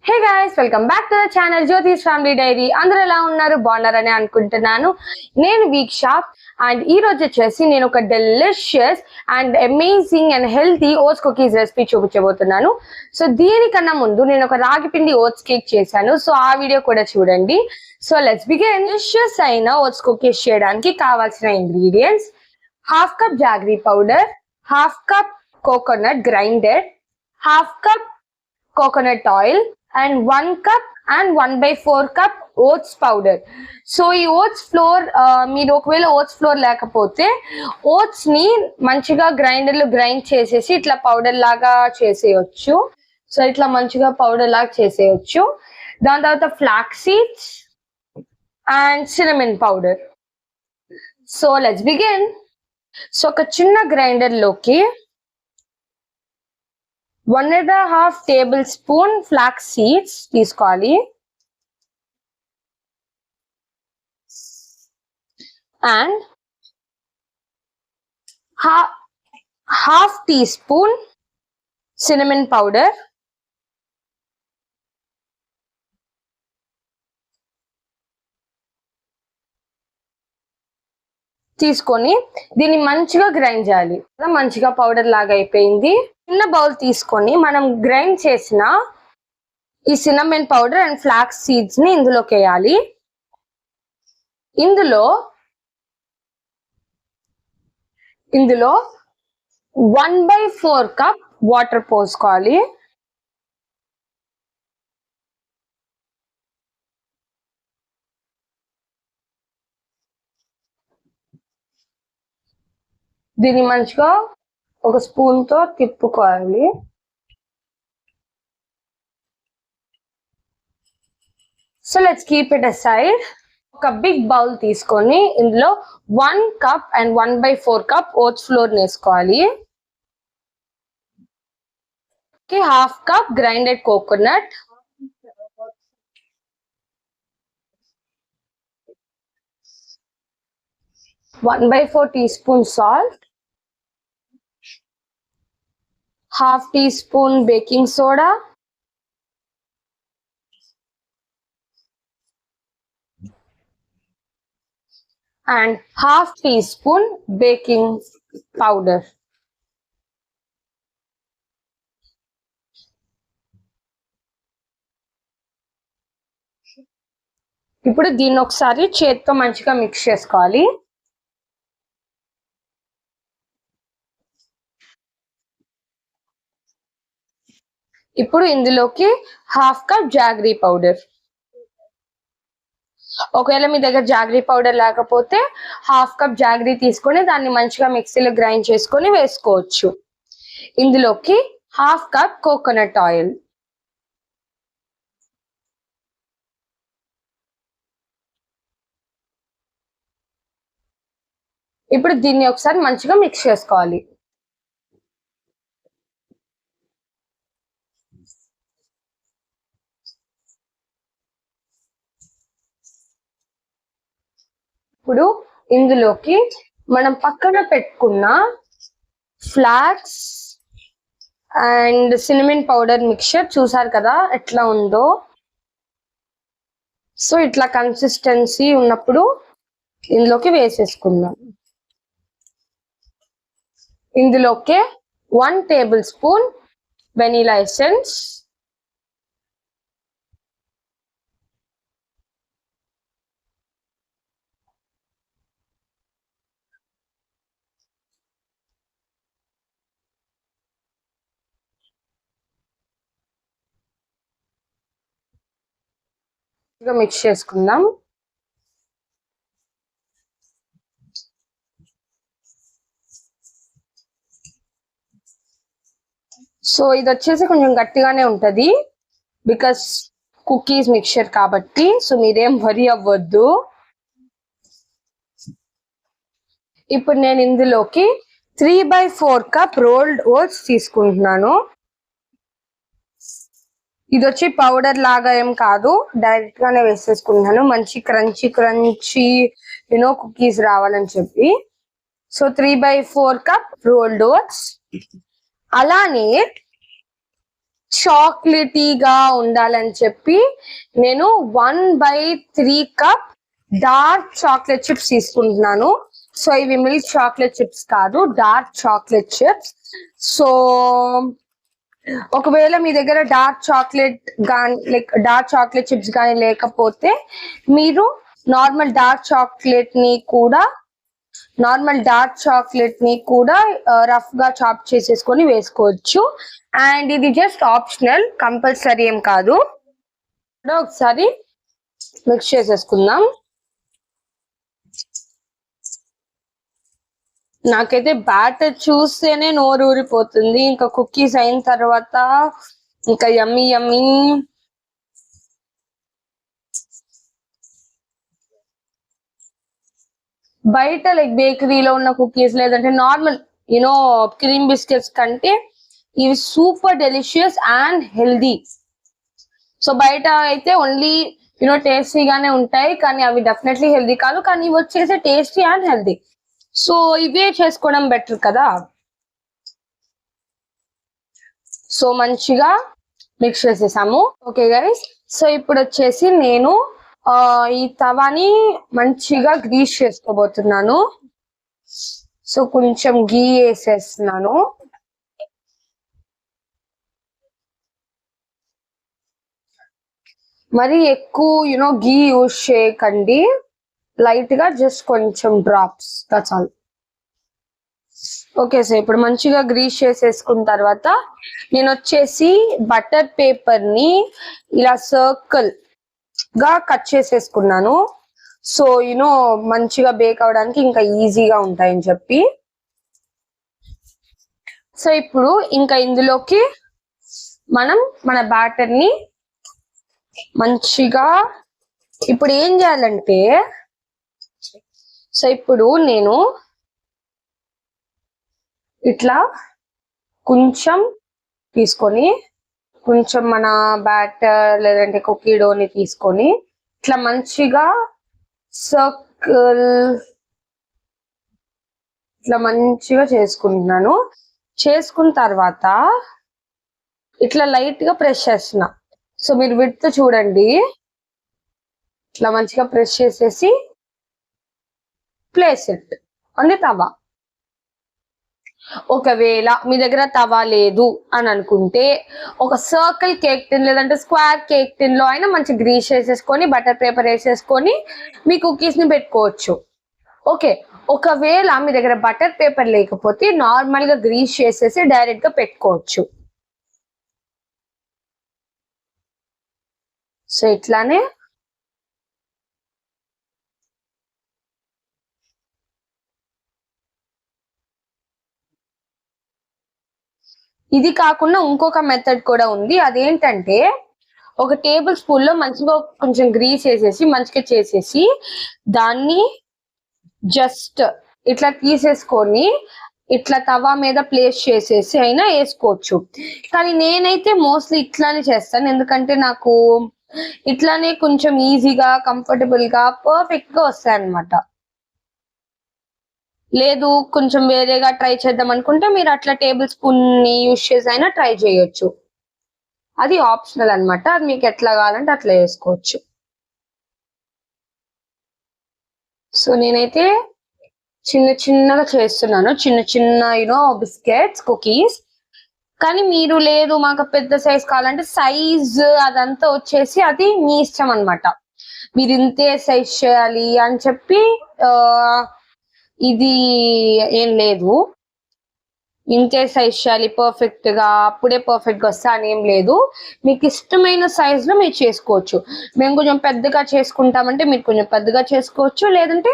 Hey guys, welcome back to the channel Jyothish family dairy. అందరూ ఎలా ఉన్నారు? బాగున్నారని అనుకుంటున్నాను. నేను వీక్ష అండ్ ఈ రోజు వచ్చేసి నేను ఒక delicious and amazing and healthy oats cookies recipe చూపించబోతున్నాను. సో దీనికన్నా ముందు నేను ఒక రాగి పిండి ఓట్స్ కేక్ చేశాను. సో ఆ వీడియో కూడా చూడండి. So let's begin. డెలిషియస్ అయిన ఓట్స్ కుకీస్ చేయడానికి కావాల్సిన ingredients: half cup jaggery powder, half cup coconut grinded, half cup coconut oil and 1 cup and 1/4 cup oats powder. So ఈ ఓట్స్ ఫ్లోర్ మీరు ఒకవేళ ఓట్స్ ఫ్లోర్ లేకపోతే oats ని మంచిగా గ్రైండర్లో గ్రైండ్ చేసేసి ఇట్లా పౌడర్ లాగా చేసేయచ్చు. సో ఇట్లా మంచిగా పౌడర్ లాగా చేసేయచ్చు. దాని తర్వాత flax seeds and cinnamon powder. So let's begin. So ఒక చిన్న గ్రైండర్ లోకి 1.5 టేబుల్ స్పూన్ ఫ్లాక్స్ సీడ్స్ తీసుకోవాలి. And half teaspoon cinnamon powder, తీసుకొని దీన్ని మంచిగా గ్రైండ్ చేయాలి. మంచిగా పౌడర్ లాగా అయిపోయింది. చిన్న బౌల్ తీసుకొని మనం గ్రైండ్ చేసిన ఈ cinnamon powder and flax seeds ని ఇందులోకి వేయాలి. ఇందులో 1/4 కప్ వాటర్ పోసుకోవాలి. దీన్ని మంచిగా ఒక స్పూన్ తో తిప్పుకోవాలి. So let's keep it aside. ఒక బిగ్ బౌల్ తీసుకొని ఇందులో 1 cup and 1/4 cup oats flour వేసుకోవాలి. Half cup grinded coconut, 1/4 teaspoon salt, half teaspoon baking soda, and half teaspoon baking powder. ఇప్పుడు దీన్ని ఒకసారి చేత్తో మంచిగా మిక్స్ చేసుకోవాలి. ఇప్పుడు ఇందులోకి హాఫ్ కప్ జాగరీ పౌడర్. ఒకవేళ మీ దగ్గర జాగరీ పౌడర్ లేకపోతే హాఫ్ కప్ జాగరీ తీసుకొని దాన్ని మంచిగా మిక్సీలో గ్రైండ్ చేసుకొని వేసుకోవచ్చు. ఇందులోకి హాఫ్ కప్ కోకోనట్ ఆయిల్, ఇప్పుడు దీన్ని ఒకసారి మంచిగా మిక్స్ చేసుకోవాలి. ఇప్పుడు ఇందులోకి మనం పక్కన పెట్టుకున్న flax and cinnamon powder mixture చూసారు కదా ఎట్లా ఉందో. సో ఇట్లా కన్సిస్టెన్సీ ఉన్నప్పుడు ఇందులోకి వేసేసుకుందాం. ఇందులోకి 1 table spoon vanilla essence, mix చేసుకుందాం. సో ఇది వచ్చేసి కొంచెం గట్టిగానే ఉంటది బికాస్ కుకీస్ మిక్చర్ కాబట్టి. సో మీరేం వరి అవ్వద్దు. ఇప్పుడు నేను ఇందులోకి 3/4 కప్ రోల్డ్ ఓట్స్ తీసుకుంటున్నాను. ఇది వచ్చి పౌడర్ లాగా ఏం కాదు, డైరెక్ట్ గానే వేసేసుకుంటున్నాను. మంచి క్రంచీ క్రంచీ కుకీస్ రావాలని చెప్పి. So 3/4 cup rolled oats. అలానే చాక్లెటీగా ఉండాలని చెప్పి నేను 1/3 కప్ డార్క్ చాక్లెట్ చిప్స్ తీసుకుంటున్నాను. సో ఇవి మిల్క్ చాక్లెట్ చిప్స్ కాదు, డార్క్ చాక్లెట్ చిప్స్. సో ఒకవేళ మీ దగ్గర డార్క్ చాక్లెట్ కానీ లైక్ డార్క్ చాక్లెట్ చిప్స్ కానీ లేకపోతే మీరు నార్మల్ డార్క్ చాక్లెట్ ని కూడా రఫ్ గా చాప్ చేసేసుకొని వేసుకోవచ్చు. అండ్ ఇది జస్ట్ ఆప్షనల్, కంపల్సరీ ఏం కాదు. ఒకసారి మిక్స్ చేసేసుకుందాం. నాకైతే బ్యాటర్ చూస్తేనే నోరు ఊరిపోతుంది. ఇంకా కుకీస్ అయిన తర్వాత ఇంకా యమ్మీ యమ్మీ. బయట లైక్ బేకరీలో ఉన్న కుకీస్ లేదంటే నార్మల్ క్రీమ్ బిస్కెట్స్ కంటే ఇవి super delicious and healthy. So బయట అయితే ఓన్లీ టేస్టీగానే ఉంటాయి, కానీ అవి డెఫినెట్లీ హెల్దీ కాదు. కానీ ఇవి వచ్చేసి టేస్టీ అండ్ హెల్దీ. సో ఇవే చేసుకోవడం బెటర్ కదా. సో మంచిగా మిక్స్ చేసేసాము. ఓకే గైస్, సో ఇప్పుడు వచ్చేసి నేను ఈ తవాని మంచిగా గ్రీస్ చేసుకోబోతున్నాను. సో కొంచెం గీ వేసేస్తున్నాను. మరి ఎక్కువ గీ యూజ్ చేయకండి, లైట్ గా జస్ట్ కొంచెం drops, that's all. Okay, so ఇప్పుడు మంచిగా గ్రీస్ చేసేసుకున్న తర్వాత నేను వచ్చేసి బటర్ పేపర్ ని ఇలా సర్కిల్ గా కట్ చేసేసుకున్నాను. సో మంచిగా బేక్ అవడానికి ఇంకా ఈజీగా ఉంటాయని చెప్పి. సో ఇప్పుడు ఇంకా ఇందులోకి మనం మన బ్యాటర్ ని మంచిగా ఇప్పుడు ఏం చేయాలంటే, సో ఇప్పుడు నేను ఇట్లా కొంచెం తీసుకొని కొంచెం మన బ్యాటర్ లేదంటే కుకీ డోని తీసుకొని ఇట్లా మంచిగా సర్కిల్ ఇట్లా మంచిగా చేసుకుంటున్నాను. చేసుకున్న తర్వాత ఇట్లా లైట్ గా ప్రెస్ చేస్తున్నా. సో మీరు విడ్త్ చూడండి, ఇట్లా మంచిగా ప్రెస్ చేసేసి ప్లేస్ ఇట్ ఆన్ ది తవా. ఒకవేళ మీ దగ్గర తవా లేదు అని అనుకుంటే ఒక సర్కిల్ కేక్ టిన్ లేదంటే స్క్వేర్ కేక్ టిన్ లో అయినా మంచి గ్రీస్ చేసేసుకొని బటర్ పేపర్ వేసేసుకొని మీ కుకీస్ ని పెట్టుకోవచ్చు. ఓకే, ఒకవేళ మీ దగ్గర బటర్ పేపర్ లేకపోతే నార్మల్ గా గ్రీస్ చేసేసి డైరెక్ట్ గా పెట్టుకోవచ్చు. సో ఇట్లానే ఇది కాకుండా ఇంకొక మెథడ్ కూడా ఉంది. అదేంటంటే ఒక టేబుల్ స్పూన్ లో మంచిగా కొంచెం గ్రీస్ వేసేసి మంచిగా చేసేసి దాన్ని జస్ట్ ఇట్లా తీసేసుకొని ఇట్లా తవా మీద ప్లేస్ చేసేసి అయినా వేసుకోవచ్చు. కానీ నేనైతే మోస్ట్లీ ఇట్లానే చేస్తాను, ఎందుకంటే నాకు ఇట్లానే కొంచెం ఈజీగా కంఫర్టబుల్ గా పర్ఫెక్ట్ గా వస్తాయి అన్నమాట. లేదు కొంచెం వేరేగా ట్రై చేద్దాం అనుకుంటే మీరు అట్లా టేబుల్ స్పూన్ ని యూజ్ చేసి అయినా ట్రై చేయొచ్చు. అది ఆప్షనల్ అన్నమాట, అది మీకు ఎట్లా కావాలంటే అట్లా వేసుకోవచ్చు. సో నేనైతే చిన్న చిన్నగా చేస్తున్నాను, చిన్న చిన్న బిస్కెట్స్ కుకీస్. కానీ మీరు లేదు మాకు పెద్ద సైజ్ కావాలంటే సైజ్ అదంతా వచ్చేసి అది మీ ఇష్టం అన్నమాట. మీరు ఇంతే సైజ్ చేయాలి అని చెప్పి ఇది ఏం లేదు. ఇంతే సైజ్ చేయాలి పర్ఫెక్ట్ గా, అప్పుడే పర్ఫెక్ట్ గా వస్తా అని ఏం లేదు. మీకు ఇష్టమైన సైజ్ లో మీరు చేసుకోవచ్చు. మేము కొంచెం పెద్దగా చేసుకుంటామంటే మీరు కొంచెం పెద్దగా చేసుకోవచ్చు, లేదంటే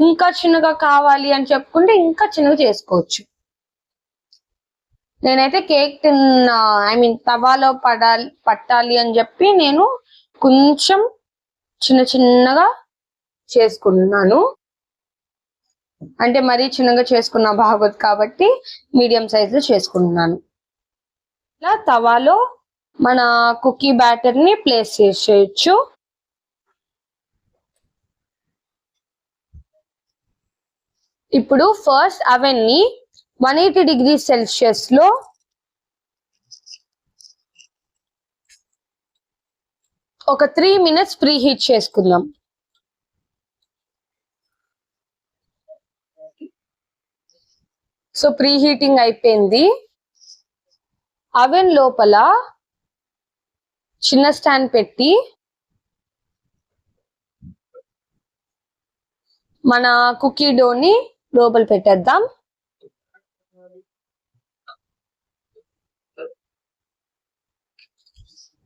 ఇంకా చిన్నగా కావాలి అని చెప్పుకుంటే ఇంకా చిన్నగా చేసుకోవచ్చు. నేనైతే కేక్ టిన్ తవాలో పట్టాలి అని చెప్పి నేను కొంచెం చిన్న చిన్నగా చేసుకుంటున్నాను. అంటే మరీ చిన్నగా చేసుకున్న బాగోదు కాబట్టి మీడియం సైజ్ లో చేసుకుంటున్నాను. ఇలా తవాలో మన కుకీ బ్యాటర్ ని ప్లేస్ చేసేయచ్చు. ఇప్పుడు ఫస్ట్ అవెన్ ని 180 degrees సెల్సియస్ లో ఒక 3 minutes ప్రీ హీట్ చేసుకుందాం. సో ప్రీ హీటింగ్ అయిపోయింది. అవెన్ లోపల చిన్న స్టాండ్ పెట్టి మన కుకీ డోని లోపల పెట్టేద్దాం.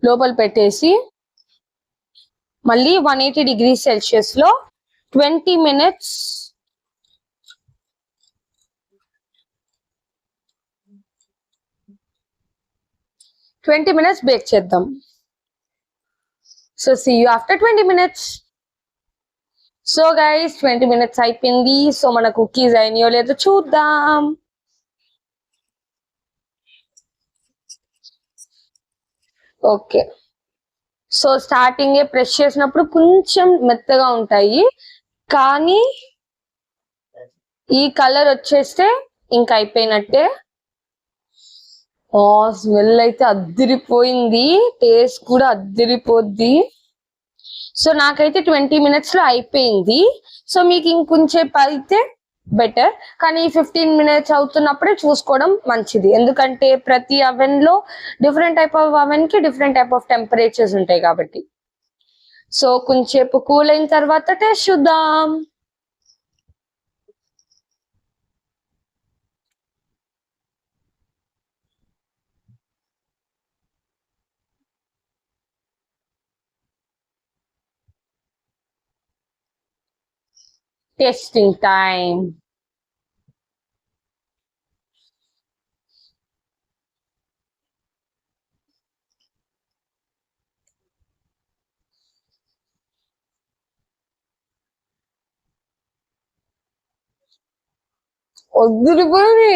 లోపల పెట్టేసి మళ్ళీ 180 degrees Celsius లో 20 minutes బేక్ చేద్దాం. So see you after 20 minutes. So guys 20 minutes అయిపోయింది. సో మన కుకీస్ అయినాయో లేదో చూద్దాం. ఓకే, సో స్టార్టింగే ప్రెస్ చేసినప్పుడు కొంచెం మెత్తగా ఉంటాయి, కానీ ఈ కలర్ వచ్చేస్తే ఇంకా అయిపోయినట్టే. స్మెల్ అయితే అద్దిరిపోయింది, టేస్ట్ కూడా అద్దిరిపోద్ది. సో నాకైతే 20 minutes లో అయిపోయింది. సో మీకు ఇంకొంచేపు అయితే బెటర్, కానీ 15 minutes అవుతున్నప్పుడే చూసుకోవడం మంచిది. ఎందుకంటే ప్రతి అవెన్ లో డిఫరెంట్ టైప్ ఆఫ్ అవెన్ కి డిఫరెంట్ టైప్ ఆఫ్ టెంపరేచర్స్ ఉంటాయి కాబట్టి. సో కొంచెంసేపు కూల్ అయిన తర్వాత టేస్ట్ చూద్దాం. Tasting time. వద్దురిపోయి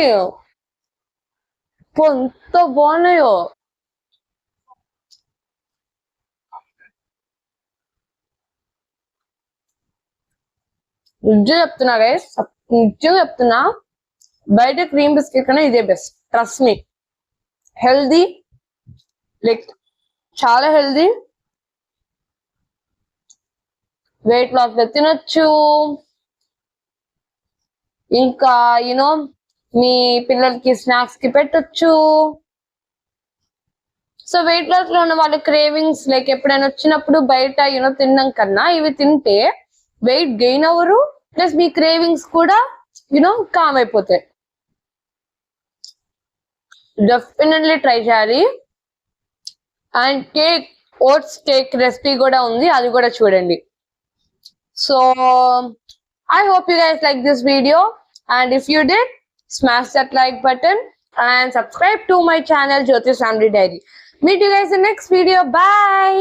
ఎంత బాగున్నాయో. నిజం చెప్తున్నా గైస్, నిజం చెప్తున్నా, బయట క్రీమ్ బిస్కెట్ కన్నా ఇదే best. Trust me. Healthy, like చాలా హెల్దీ. వెయిట్ లాస్ లో తినొచ్చు. ఇంకా యూనో మీ పిల్లలకి స్నాక్స్ కి పెట్టొచ్చు. సో వెయిట్ లాస్ లో ఉన్న వాళ్ళ క్రేవింగ్స్ లైక్ ఎప్పుడైనా వచ్చినప్పుడు బయట తినడం కన్నా ఇవి తింటే వెయిట్ గెయిన్ అవ్వరు, ప్లస్ మీ క్రేవింగ్స్ కూడా కామ్ అయిపోతాయి. డెఫినెట్లీ ట్రై చేయాలి. And cake, oats cake recipe కూడా ఉంది, అది కూడా చూడండి. So I hope you guys like this video, and if you did, smash that like button and subscribe to my channel Jyotish Family Diary. Meet you guys in the next video. Bye.